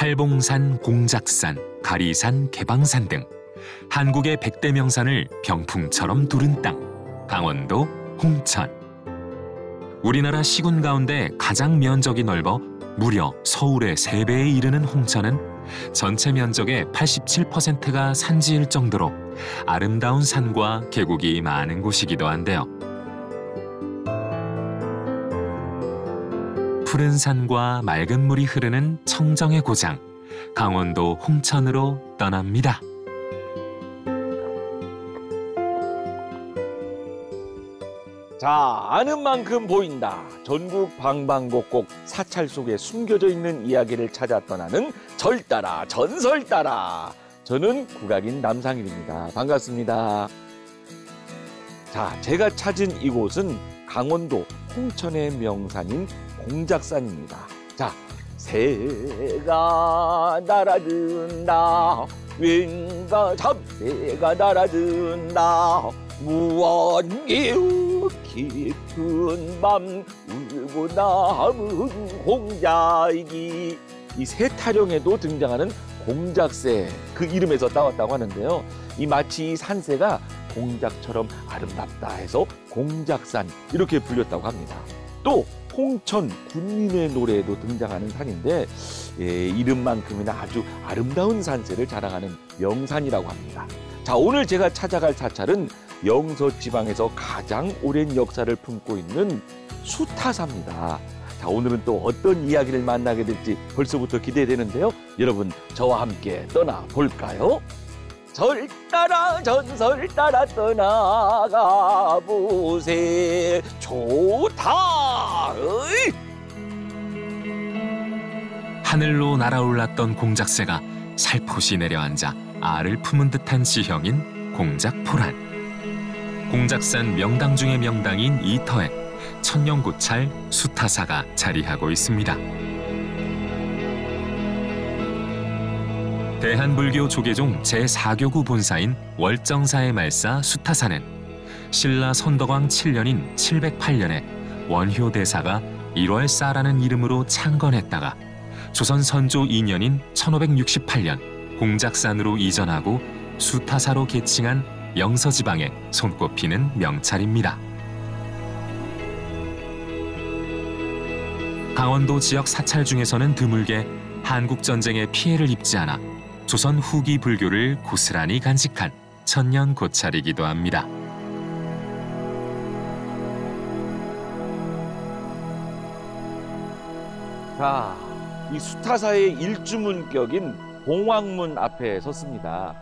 팔봉산, 공작산, 가리산, 개방산 등 한국의 100대 명산을 병풍처럼 두른 땅, 강원도 홍천. 우리나라 시군 가운데 가장 면적이 넓어 무려 서울의 3배에 이르는 홍천은 전체 면적의 87%가 산지일 정도로 아름다운 산과 계곡이 많은 곳이기도 한데요. 푸른 산과 맑은 물이 흐르는 청정의 고장, 강원도 홍천으로 떠납니다. 자, 아는 만큼 보인다. 전국 방방곡곡 사찰 속에 숨겨져 있는 이야기를 찾아 떠나는 절 따라 전설 따라. 저는 국악인 남상일입니다. 반갑습니다. 자, 제가 찾은 이곳은 강원도 홍천의 명산인 공작산입니다. 자, 새가 날아든다. 왠가 잡새가 날아든다. 무언기우 깊은 밤 울고 남은 공작이. 이 새 타령에도 등장하는 공작새, 그 이름에서 따왔다고 하는데요. 이 마치 이 산새가 공작처럼 아름답다 해서 공작산 이렇게 불렸다고 합니다. 또 홍천 군민의 노래에도 등장하는 산인데 이름만큼이나 아주 아름다운 산세를 자랑하는 명산이라고 합니다. 자, 오늘 제가 찾아갈 사찰은 영서지방에서 가장 오랜 역사를 품고 있는 수타사입니다. 자, 오늘은 또 어떤 이야기를 만나게 될지 벌써부터 기대되는데요. 여러분, 저와 함께 떠나볼까요? 절 따라 전설 따라 떠나가 보세. 좋다. 으이! 하늘로 날아올랐던 공작새가 살포시 내려앉아 알을 품은 듯한 지형인 공작포란. 공작산 명당 중의 명당인 이터에 천년고찰 수타사가 자리하고 있습니다. 대한불교 조계종 제4교구 본사인 월정사의 말사 수타사는 신라 선덕왕 7년인 708년에 원효대사가 1월사라는 이름으로 창건했다가 조선 선조 2년인 1568년 공작산으로 이전하고 수타사로 개칭한 영서지방에 손꼽히는 명찰입니다. 강원도 지역 사찰 중에서는 드물게 한국전쟁에 피해를 입지 않아 조선 후기 불교를 고스란히 간직한 천년고찰이기도 합니다. 자, 이 수타사의 일주문격인 봉황문 앞에 섰습니다.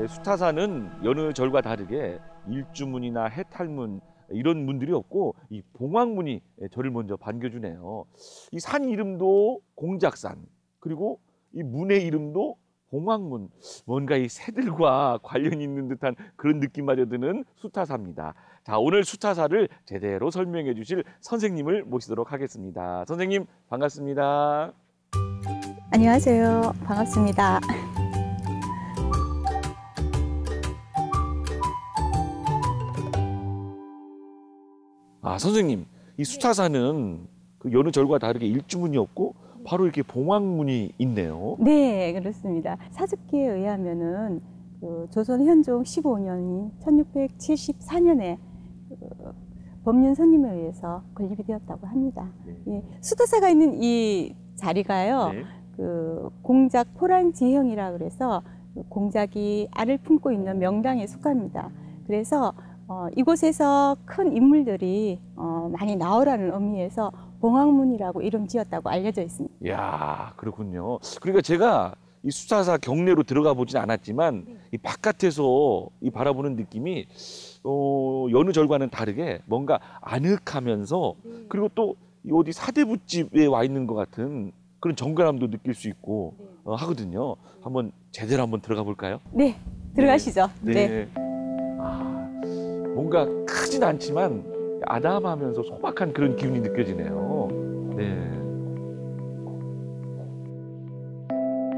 수타사는 여느 절과 다르게 일주문이나 해탈문 이런 문들이 없고 이 봉황문이 저를 먼저 반겨주네요. 이 산 이름도 공작산, 그리고 이 문의 이름도 봉황문. 뭔가 이 새들과 관련이 있는 듯한 그런 느낌마저 드는 수타사입니다. 자, 오늘 수타사를 제대로 설명해 주실 선생님을 모시도록 하겠습니다. 선생님, 반갑습니다. 안녕하세요. 반갑습니다. 아, 선생님, 이 수타사는 그 여느 절과 다르게 일주문이 없고 바로 이렇게 봉황문이 있네요. 네, 그렇습니다. 사습기에 의하면은 그 조선 현종 15년인 1674년에 법륜 스님에 의해서 건립이 되었다고 합니다. 네. 예, 수타사가 있는 이 자리가요, 네. 그 공작 포란 지형이라 그래서 공작이 알을 품고 있는 명당에 속합니다. 그래서 이곳에서 큰 인물들이 많이 나오라는 의미에서 봉황문이라고 이름 지었다고 알려져 있습니다. 이야, 그렇군요. 그러니까 제가 이 수타사 경내로 들어가 보진 않았지만 이 바깥에서 이 바라보는 느낌이 여느 절과는 다르게 뭔가 아늑하면서 그리고 또 어디 사대부집에 와 있는 것 같은 그런 정갈함도 느낄 수 있고 하거든요. 한번 제대로 한번 들어가 볼까요? 네, 들어가시죠. 네. 아, 뭔가 크진 않지만 아담하면서 소박한 그런 기운이 느껴지네요. 네.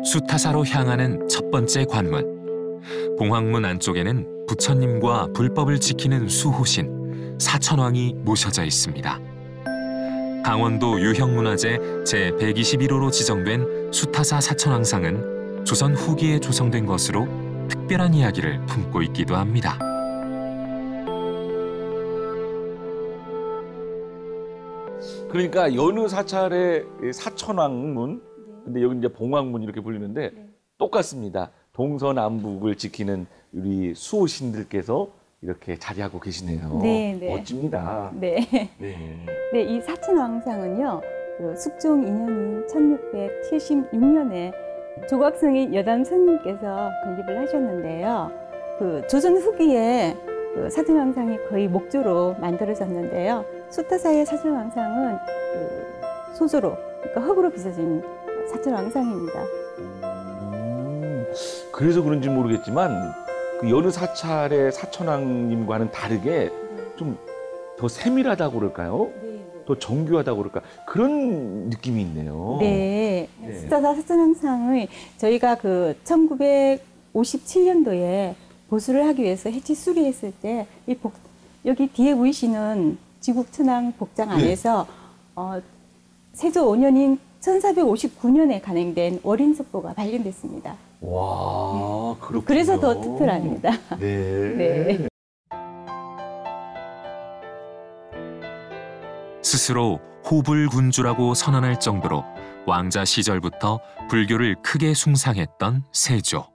수타사로 향하는 첫 번째 관문. 봉황문 안쪽에는 부처님과 불법을 지키는 수호신 사천왕이 모셔져 있습니다. 강원도 유형문화재 제121호로 지정된 수타사 사천왕상은 조선 후기에 조성된 것으로 특별한 이야기를 품고 있기도 합니다. 그러니까 여느 사찰의 사천왕문, 근데 여기 이제 봉왕문 이렇게 불리는데 똑같습니다. 동서남북을 지키는 우리 수호신들께서 이렇게 자리하고 계시네요. 네, 네. 멋집니다. 네. 네. 네, 이 사천왕상은요, 숙종 2년인 1676년에 조각성의 여담 스님께서 건립을 하셨는데요. 조선 후기에 사천왕상이 거의 목조로 만들어졌는데요. 수타사의 사천왕상은 소조로, 그러니까 흙으로 빚어진 사천왕상입니다. 그래서 그런지 모르겠지만 그 여느 사찰의 사천왕님과는 다르게 좀 더 세밀하다고 그럴까요? 더 정교하다고 그럴까? 그런 느낌이 있네요. 네. 수타사 사천왕상의 저희가 1957년도에 보수를 하기 위해서 해치 수리했을 때 여기 뒤에 보이시는 지국천왕 복장 안에서 세조 5년인 1459년에 간행된 월인석보가 발견됐습니다. 와, 그렇군요. 그래서 더 특별합니다. 네. 네. 스스로 호불군주라고 선언할 정도로 왕자 시절부터 불교를 크게 숭상했던 세조.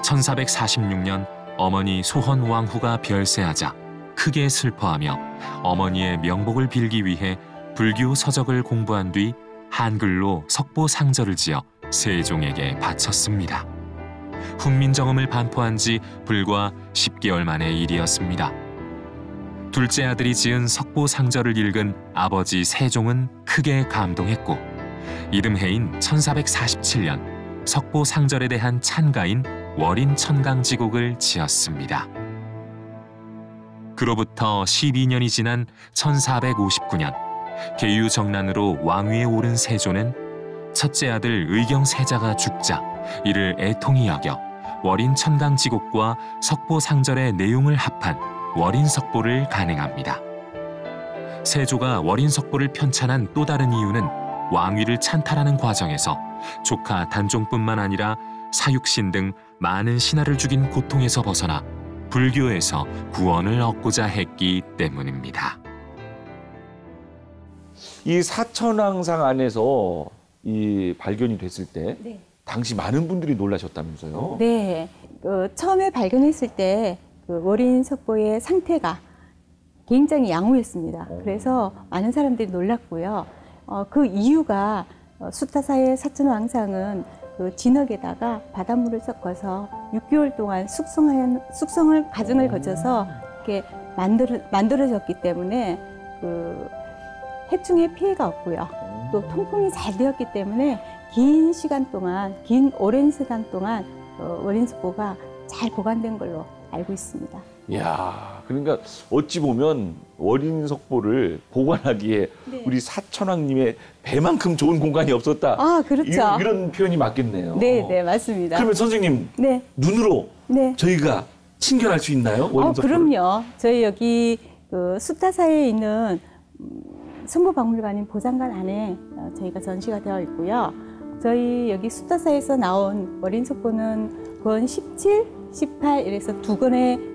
1446년 어머니 소헌 왕후가 별세하자 크게 슬퍼하며 어머니의 명복을 빌기 위해 불교 서적을 공부한 뒤 한글로 석보상절을 지어 세종에게 바쳤습니다. 훈민정음을 반포한 지 불과 10개월 만의 일이었습니다. 둘째 아들이 지은 석보상절을 읽은 아버지 세종은 크게 감동했고 이듬해인 1447년 석보상절에 대한 찬가인 월인천강지곡을 지었습니다. 그로부터 12년이 지난 1459년 계유정난으로 왕위에 오른 세조는 첫째 아들 의경세자가 죽자 이를 애통히 여겨 월인천강지곡과 석보상절의 내용을 합한 월인석보를 간행합니다. 세조가 월인석보를 편찬한 또 다른 이유는 왕위를 찬탈하는 과정에서 조카 단종뿐만 아니라 사육신 등 많은 신하를 죽인 고통에서 벗어나 불교에서 구원을 얻고자 했기 때문입니다. 이 사천왕상 안에서 이 발견이 됐을 때 네. 당시 많은 분들이 놀라셨다면서요? 네. 처음에 발견했을 때 월인석보의 상태가 굉장히 양호했습니다. 그래서 많은 사람들이 놀랐고요. 그 이유가 수타사의 사천왕상은 진흙에다가 바닷물을 섞어서 6개월 동안 숙성을 과정을 거쳐서 이렇게 만들어졌기 때문에 해충의 피해가 없고요. 또 통풍이 잘 되었기 때문에 긴 오랜 시간 동안 월인석보가 잘 보관된 걸로 알고 있습니다. 이야, 그러니까 어찌 보면 월인석보를 보관하기에 네. 우리 사천왕님의 배만큼 좋은 공간이 없었다. 아, 그렇죠. 이런 표현이 맞겠네요. 네, 네, 맞습니다. 그러면 선생님, 네. 눈으로 네. 저희가 친견할 수 있나요? 그럼요. 저희 여기 수타사에 있는 성부박물관인 보장관 안에 저희가 전시가 되어 있고요. 저희 여기 수타사에서 나온 월인석보는 권 17, 18 이래서 두 권의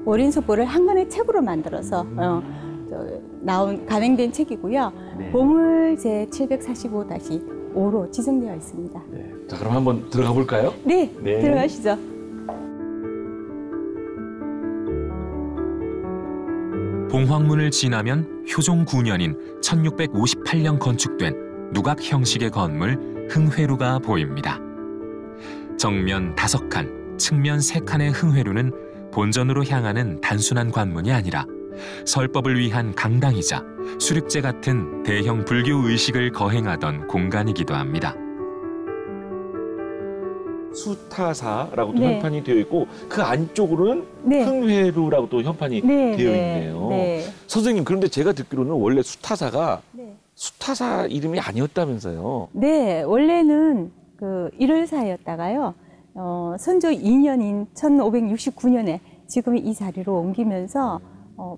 월인석보를 한 권의 책으로 만들어서 간행된 책이고요. 네. 보물 제 745-5로 지정되어 있습니다. 네. 자, 그럼 한번 들어가 볼까요? 네, 네. 들어가시죠. 봉황문을 지나면 효종 9년인 1658년 건축된 누각 형식의 건물 흥회루가 보입니다. 정면 5칸, 측면 3칸의 흥회루는 본전으로 향하는 단순한 관문이 아니라 설법을 위한 강당이자 수립제 같은 대형 불교 의식을 거행하던 공간이기도 합니다. 수타사라고 또 네. 현판이 되어 있고 그 안쪽으로는 네. 흥회루라고 또 현판이 네. 되어 있네요. 네. 선생님, 그런데 제가 듣기로는 원래 수타사가 네. 수타사 이름이 아니었다면서요? 네, 원래는 일월사였다가요. 선조 2년인 1569년에 지금 이 자리로 옮기면서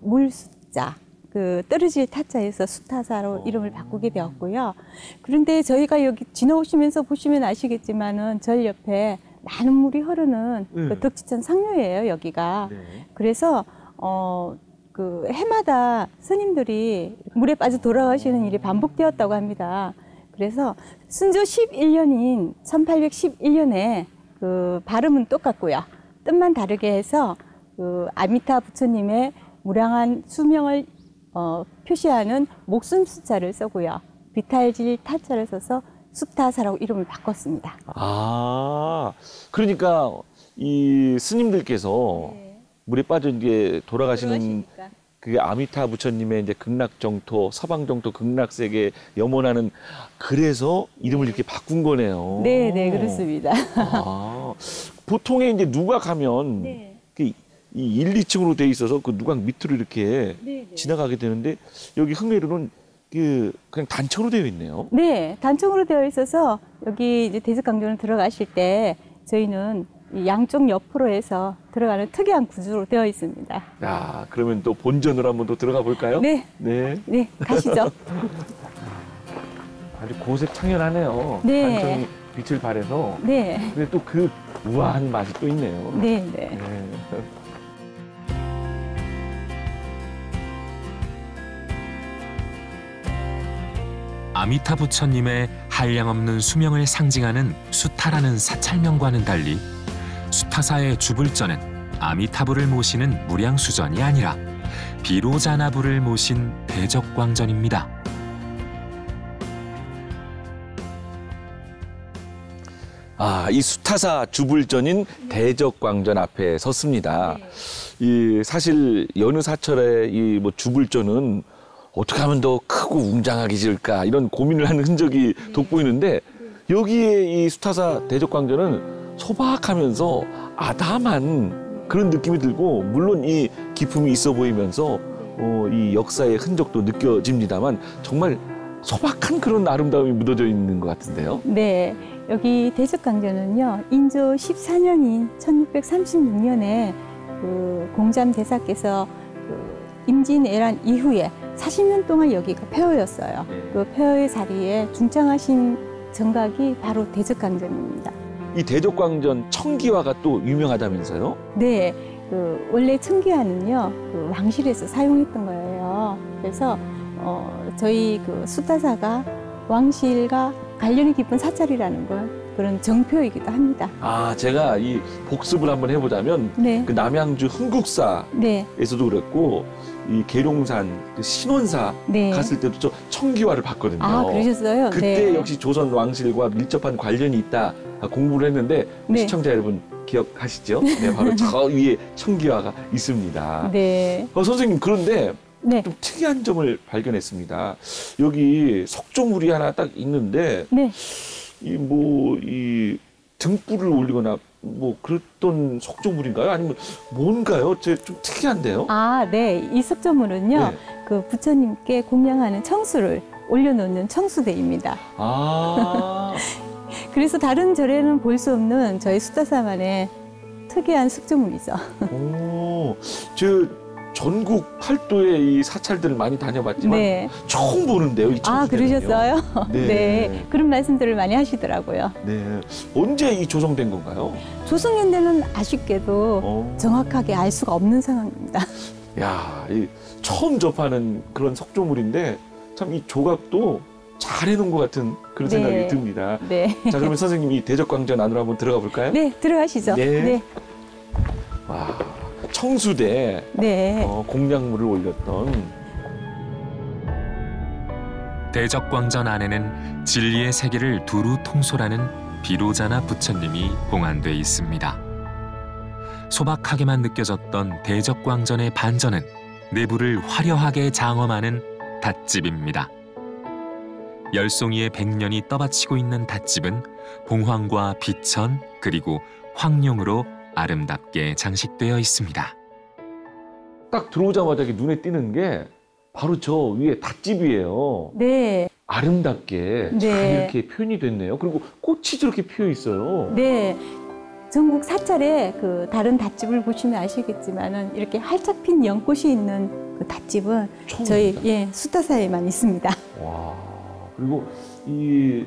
물숫자, 그 떨어질 타자에서 수타사로 이름을 바꾸게 되었고요. 그런데 저희가 여기 지나오시면서 보시면 아시겠지만은 절 옆에 많은 물이 흐르는 그 덕지천 상류예요, 여기가. 네. 그래서 그 해마다 스님들이 물에 빠져 돌아가시는 일이 반복되었다고 합니다. 그래서 순조 11년인 1811년에 그 발음은 똑같고요. 뜻만 다르게 해서 그 아미타 부처님의 무량한 수명을 표시하는 목숨 숫자를 쓰고요. 비탈질 타자를 써서 수타사라고 이름을 바꿨습니다. 아, 그러니까 이 스님들께서 물에 빠져 이제 돌아가시는 그게 아미타 부처님의 이제 극락정토, 서방정토, 극락세계 염원하는, 그래서 이름을 이렇게 바꾼 거네요. 네, 네, 그렇습니다. 아, 보통에 이제 누가 가면 이 1, 2층으로 돼 있어서 그 누각 밑으로 이렇게 지나가게 되는데, 여기 흥내루는 그냥 단청으로 되어 있네요. 네, 단청으로 되어 있어서 여기 이제 대적강전을 들어가실 때 저희는 이 양쪽 옆으로 해서 들어가는 특이한 구조로 되어 있습니다. 야, 그러면 또 본전으로 한번 또 들어가 볼까요? 네. 네. 네, 가시죠. 아주 고색 창연하네요. 네. 단청이 빛을 발해서. 네. 근데 또 그 우아한 맛이 또 있네요. 네, 네. 네. 아미타 부처님의 한량없는 수명을 상징하는 수타라는 사찰명과는 달리 수타사의 주불전은 아미타부를 모시는 무량수전이 아니라 비로자나부를 모신 대적광전입니다. 아, 이 수타사 주불전인 대적광전 앞에 섰습니다. 이 사실 여느 사찰의 이 뭐 주불전은 어떻게 하면 더 크고 웅장하게 지을까 이런 고민을 하는 흔적이 돋보이는데, 여기에 이 수타사 대적광전은 소박하면서 아담한 그런 느낌이 들고, 물론 이 기품이 있어 보이면서 이 역사의 흔적도 느껴집니다만 정말 소박한 그런 아름다움이 묻어져 있는 것 같은데요. 네, 여기 대적강전은요, 인조 14년인 1636년에 그 공잠 대사께서 그 임진왜란 이후에 40년 동안 여기가 폐허였어요. 그 폐허의 자리에 중창하신 정각이 바로 대적강전입니다. 이 대적광전 청기화가 또 유명하다면서요? 네, 그 원래 청기화는요, 그 왕실에서 사용했던 거예요. 그래서 저희 그 수타사가 왕실과 관련이 깊은 사찰이라는 건 그런 정표이기도 합니다. 아, 제가 이 복습을 한번 해보자면, 네. 그 남양주 흥국사에서도 네. 그랬고, 이 계룡산 그 신원사 네. 갔을 때도 저 청기화를 봤거든요. 아, 그러셨어요? 그때 네. 역시 조선 왕실과 밀접한 관련이 있다 공부를 했는데, 네. 시청자 여러분 기억하시죠? 네, 바로 저 위에 청기화가 있습니다. 네. 선생님, 그런데 네. 좀 특이한 점을 발견했습니다. 여기 석조물이 하나 딱 있는데, 네. 이 등불을 올리거나 뭐 그랬던 석조물인가요? 아니면 뭔가요? 좀 특이한데요? 아, 네. 이 석조물은요, 네. 그 부처님께 공양하는 청수를 올려놓는 청수대입니다. 아, 그래서 다른 절에는 볼 수 없는 저희 수타사만의 특이한 석조물이죠. 오, 저 전국 팔도의 이 사찰들을 많이 다녀봤지만 네. 처음 보는데요, 이 아, 청수대는요. 그러셨어요? 네. 네. 그런 말씀들을 많이 하시더라고요. 네. 언제 이 조성된 건가요? 조성현대는 아쉽게도 어. 정확하게 알 수가 없는 상황입니다. 야, 이 처음 접하는 그런 석조물인데 참 이 조각도 잘 해놓은 것 같은 그런 네. 생각이 듭니다. 네. 자, 그러면 선생님 이 대적광전 안으로 한번 들어가 볼까요? 네, 들어가시죠. 네. 네. 와, 청수대 네. 공양물을 올렸던. 대적광전 안에는 진리의 세계를 두루 통솔하는 비로자나 부처님이 봉안돼 있습니다. 소박하게만 느껴졌던 대적광전의 반전은 내부를 화려하게 장엄하는 닷집입니다. 열송이의 100년이 떠받치고 있는 닷집은 봉황과 비천 그리고 황룡으로 아름답게 장식되어 있습니다. 딱 들어오자마자 이렇게 눈에 띄는 게 바로 저 위에 닷집이에요. 네. 아름답게 네. 잘 이렇게 표현이 됐네요. 그리고 꽃이 저렇게 피어 있어요. 네. 전국 사찰에 그 다른 닷집을 보시면 아시겠지만은 이렇게 활짝 핀 연꽃이 있는 그 닷집은 처음입니다. 저희 수타사에만 있습니다. 와, 그리고 이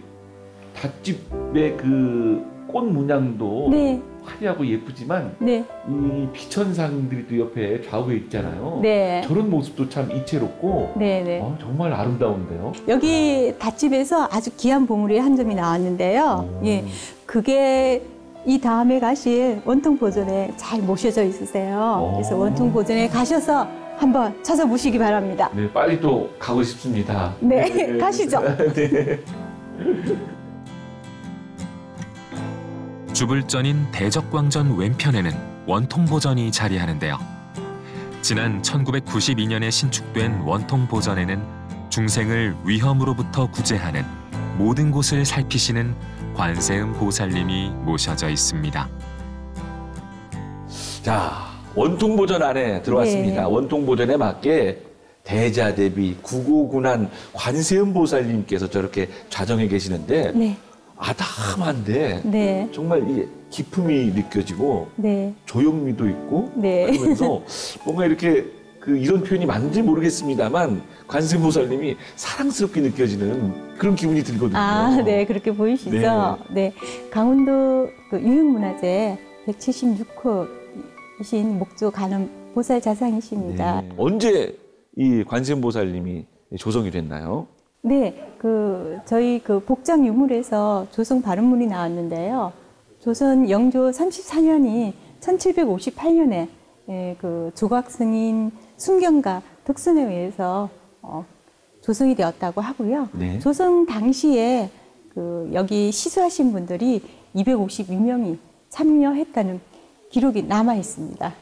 닷집의 그 꽃 문양도 네, 화려하고 예쁘지만 네, 이 비천상들이 또 옆에 좌우에 있잖아요. 네, 저런 모습도 참 이채롭고 네, 네. 정말 아름다운데요. 여기 닷집에서 아주 귀한 보물이 한 점이 나왔는데요. 예, 그게 이 다음에 가실 원통 보존에 잘 모셔져 있으세요. 그래서 원통 보존에 가셔서 한번 찾아보시기 바랍니다. 네, 빨리 또 가고 싶습니다. 네, 가시죠. 네. 주불전인 대적광전 왼편에는 원통보전이 자리하는데요. 지난 1992년에 신축된 원통보전에는 중생을 위험으로부터 구제하는 모든 곳을 살피시는 관세음 보살님이 모셔져 있습니다. 자, 원통보전 안에 들어왔습니다. 네. 원통보전에 맞게 대자대비 구고군한 관세음 보살님께서 저렇게 좌정해 계시는데 네, 아담한데 네, 정말 이 기품이 느껴지고 네, 조형미도 있고 네. 그러면서 뭔가 이렇게 이런 표현이 맞는지 모르겠습니다만 관세음 보살님이 사랑스럽게 느껴지는 그런 기분이 들거든요. 아, 네, 그렇게 보이시죠? 네, 강원도 그 유형문화재 176호이신 목조 간음 보살 자상이십니다. 네. 언제 이 관세음 보살님이 조성이 됐나요? 네, 저희 복장 유물에서 조성 발음문이 나왔는데요. 조선 영조 34년이 1758년에 조각 승인 순경가 덕선에 의해서 조성이 되었다고 하고요. 네. 조성 당시에 여기 시수하신 분들이 252명이 참여했다는 기록이 남아 있습니다.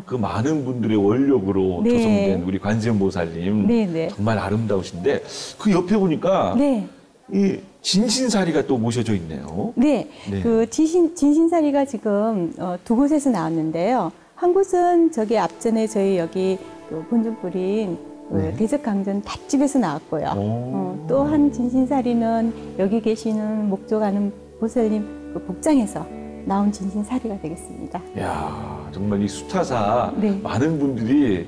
그 많은 분들의 원력으로 네. 조성된 우리 관세음 보살님 네, 네. 정말 아름다우신데 그 옆에 보니까 네. 이 진신사리가 또 모셔져 있네요. 네, 네. 진신사리가 지금 두 곳에서 나왔는데요. 한 곳은 저기 앞전에 저희 여기 본尊뿌린 네. 대적강전 닷집에서 나왔고요. 또 한 진신사리는 여기 계시는 목조가는 보살님 복장에서 나온 진신사리가 되겠습니다. 이야, 정말 이 수타사 네. 많은 분들이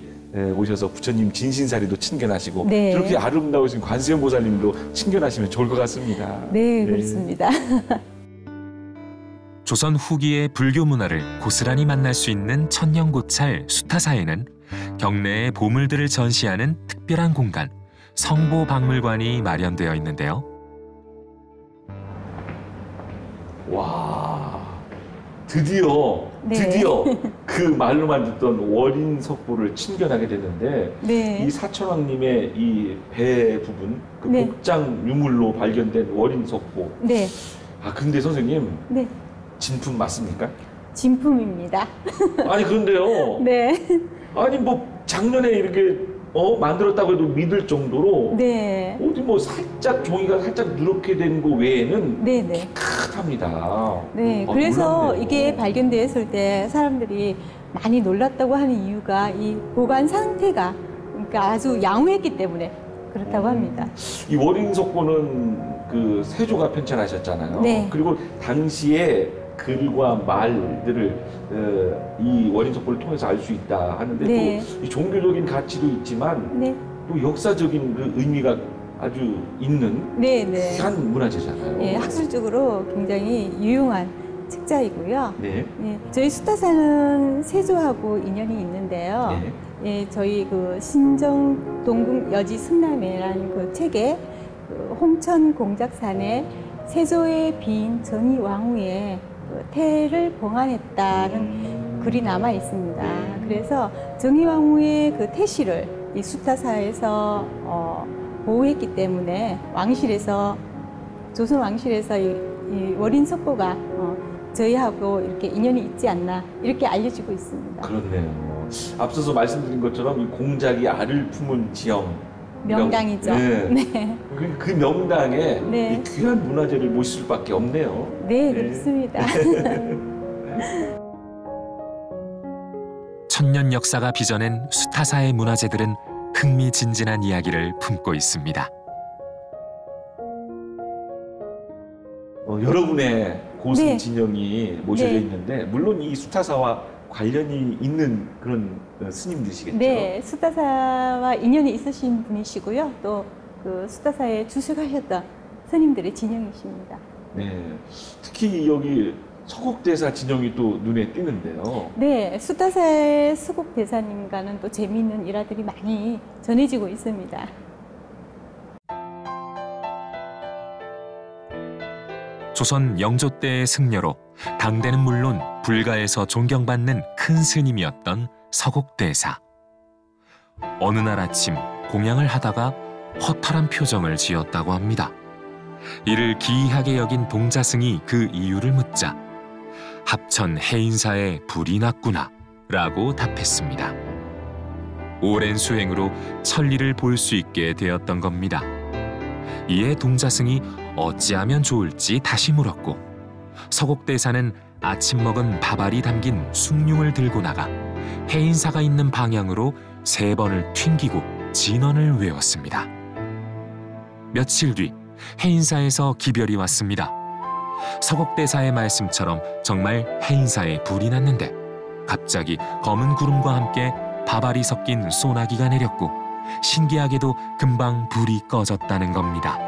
오셔서 부처님 진신사리도 친견하시고 네. 저렇게 아름다우신 관세음 보살님도 친견하시면 좋을 것 같습니다. 네, 그렇습니다. 조선 후기의 불교 문화를 고스란히 만날 수 있는 천년고찰 수타사에는 경내의 보물들을 전시하는 특별한 공간, 성보박물관이 마련되어 있는데요. 와, 드디어 네. 그 말로만 듣던 월인 석보를 친견하게 됐는데 네. 이 사천왕님의 이 배 부분 그 네. 복장 유물로 발견된 월인 석보. 네, 근데 선생님 네. 진품 맞습니까? 진품입니다. 아니 그런데요. 네. 아니 뭐 작년에 이렇게 만들었다고 해도 믿을 정도로 네. 어디 뭐 살짝 종이가 살짝 누렇게 된 거 외에는 네, 네. 깨끗합니다. 네, 그래서 놀랍네요. 이게 발견되었을 때 사람들이 많이 놀랐다고 하는 이유가 이 보관 상태가 그러니까 아주 양호했기 때문에 그렇다고 합니다. 이 월인 석고는 그 세조가 편찬하셨잖아요. 네. 그리고 당시에 글과 말들을 이 월인 석고를 통해서 알 수 있다 하는데 네. 또 이 종교적인 가치도 있지만 네, 또 역사적인 그 의미가 아주 있는 네, 네. 귀한 문화재잖아요. 예, 학술적으로 굉장히 유용한 책자이고요. 네. 예, 저희 수타사는 세조하고 인연이 있는데요. 네. 예, 저희 신정 동궁 여지 승남회라는 그 책에 홍천 공작산에 세조의 비인 정의 왕후의 태를 봉안했다는 글이 남아 있습니다. 그래서 정의 왕후의 그 태실을 이 수타사에서 보호했기 때문에 왕실에서 조선 왕실에서 이 월인 석고가 저희하고 이렇게 인연이 있지 않나 이렇게 알려지고 있습니다. 그렇네요. 앞서서 말씀드린 것처럼 이 공작이 알을 품은 지형 명당이죠. 네. 네, 그 명당에 네. 이 귀한 문화재를 모실 수밖에 없네요. 네, 그렇습니다. 천년 역사가 빚어낸 수타사의 문화재들은 흥미진진한 이야기를 품고 있습니다. 여러분의 고승 네. 진영이 모셔져 네. 있는데 물론 이 수타사와 관련이 있는 그런 스님들이시겠죠? 네, 수타사와 인연이 있으신 분이시고요. 또 그 수타사에 주석하셨던 스님들의 진영이십니다. 네, 특히 여기 서곡대사 진영이 또 눈에 띄는데요. 네, 수타사의 수곡대사님과는 또 재미있는 일화들이 많이 전해지고 있습니다. 조선 영조 때의 승려로 당대는 물론 불가에서 존경받는 큰 스님이었던 서곡대사. 어느 날 아침 공양을 하다가 허탈한 표정을 지었다고 합니다. 이를 기이하게 여긴 동자승이 그 이유를 묻자 합천 해인사에 불이 났구나 라고 답했습니다. 오랜 수행으로 천리를 볼 수 있게 되었던 겁니다. 이에 동자승이 어찌하면 좋을지 다시 물었고 서곡대사는 아침 먹은 밥알이 담긴 숭늉을 들고 나가 해인사가 있는 방향으로 3번을 튕기고 진언을 외웠습니다. 며칠 뒤 해인사에서 기별이 왔습니다. 서곡대사의 말씀처럼 정말 해인사에 불이 났는데 갑자기 검은 구름과 함께 밥알이 섞인 소나기가 내렸고 신기하게도 금방 불이 꺼졌다는 겁니다.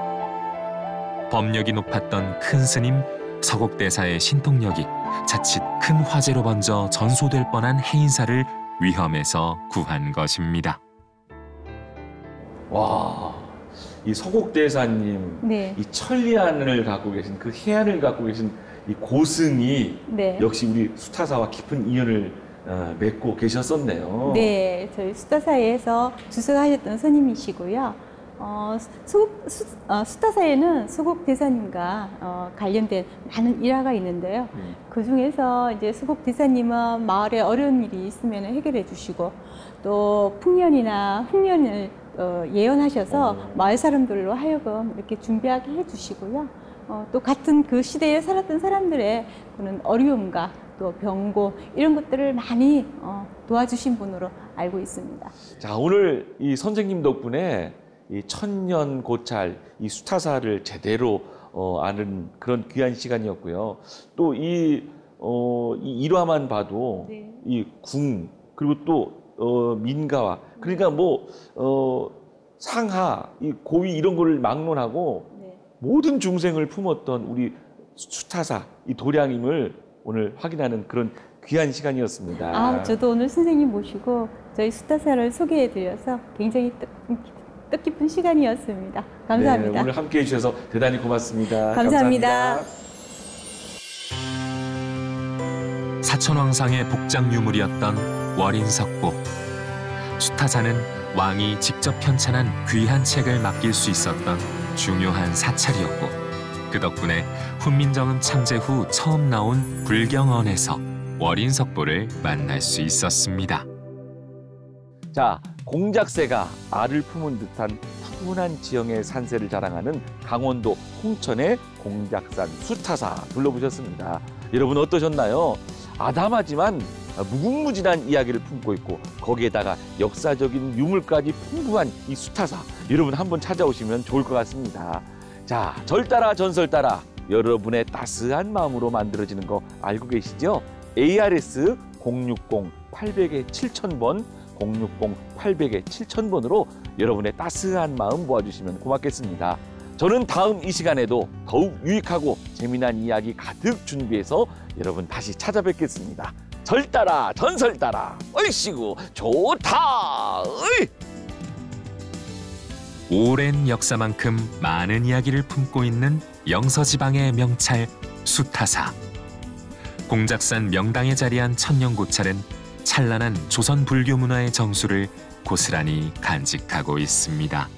법력이 높았던 큰 스님 서곡대사의 신통력이 자칫 큰 화재로 번져 전소될 뻔한 해인사를 위험에서 구한 것입니다. 와, 이 서곡대사님, 네. 이 천리안을 갖고 계신 그 해안을 갖고 계신 이 고승이 네. 역시 우리 수타사와 깊은 인연을 맺고 계셨었네요. 네, 저희 수타사에서 주석하셨던 스님이시고요. 수타사에는 수곡대사님과 관련된 많은 일화가 있는데요. 그 중에서 이제 수곡대사님은 마을에 어려운 일이 있으면 해결해 주시고 또 풍년이나 흉년을 예언하셔서 마을 사람들로 하여금 이렇게 준비하게 해주시고요. 또 같은 그 시대에 살았던 사람들의 그런 어려움과 또 병고 이런 것들을 많이 도와주신 분으로 알고 있습니다. 자, 오늘 이 선생님 덕분에 이 천년 고찰, 이 수타사를 제대로 아는 그런 귀한 시간이었고요. 또 이 일화만 봐도 네. 이 궁, 그리고 또 민가와, 그러니까 뭐 상하, 이 고위 이런 거를 막론하고 네. 모든 중생을 품었던 우리 수타사, 이 도량임을 오늘 확인하는 그런 귀한 시간이었습니다. 저도 오늘 선생님 모시고 저희 수타사를 소개해드려서 굉장히 뜻깊은 시간이었습니다. 감사합니다. 네, 오늘 함께해 주셔서 대단히 고맙습니다. 감사합니다. 사천왕상의 복장 유물이었던 월인석보. 수타사는 왕이 직접 편찬한 귀한 책을 맡길 수 있었던 중요한 사찰이었고 그 덕분에 훈민정음 창제 후 처음 나온 불경언에서 월인석보를 만날 수 있었습니다. 자, 공작새가 알을 품은 듯한 푸근한 지형의 산세를 자랑하는 강원도 홍천의 공작산 수타사 둘러보셨습니다. 여러분 어떠셨나요? 아담하지만 무궁무진한 이야기를 품고 있고 거기에다가 역사적인 유물까지 풍부한 이 수타사, 여러분 한번 찾아오시면 좋을 것 같습니다. 자, 절 따라 전설 따라 여러분의 따스한 마음으로 만들어지는 거 알고 계시죠? ARS 060-800-7000번 060-800-7000번으로 여러분의 따스한 마음 모아주시면 고맙겠습니다. 저는 다음 이 시간에도 더욱 유익하고 재미난 이야기 가득 준비해서 여러분 다시 찾아뵙겠습니다. 절 따라 전설 따라 얼씨구 좋다. 으이! 오랜 역사만큼 많은 이야기를 품고 있는 영서지방의 명찰 수타사. 공작산 명당에 자리한 천년고찰은 찬란한 조선 불교 문화의 정수를 고스란히 간직하고 있습니다.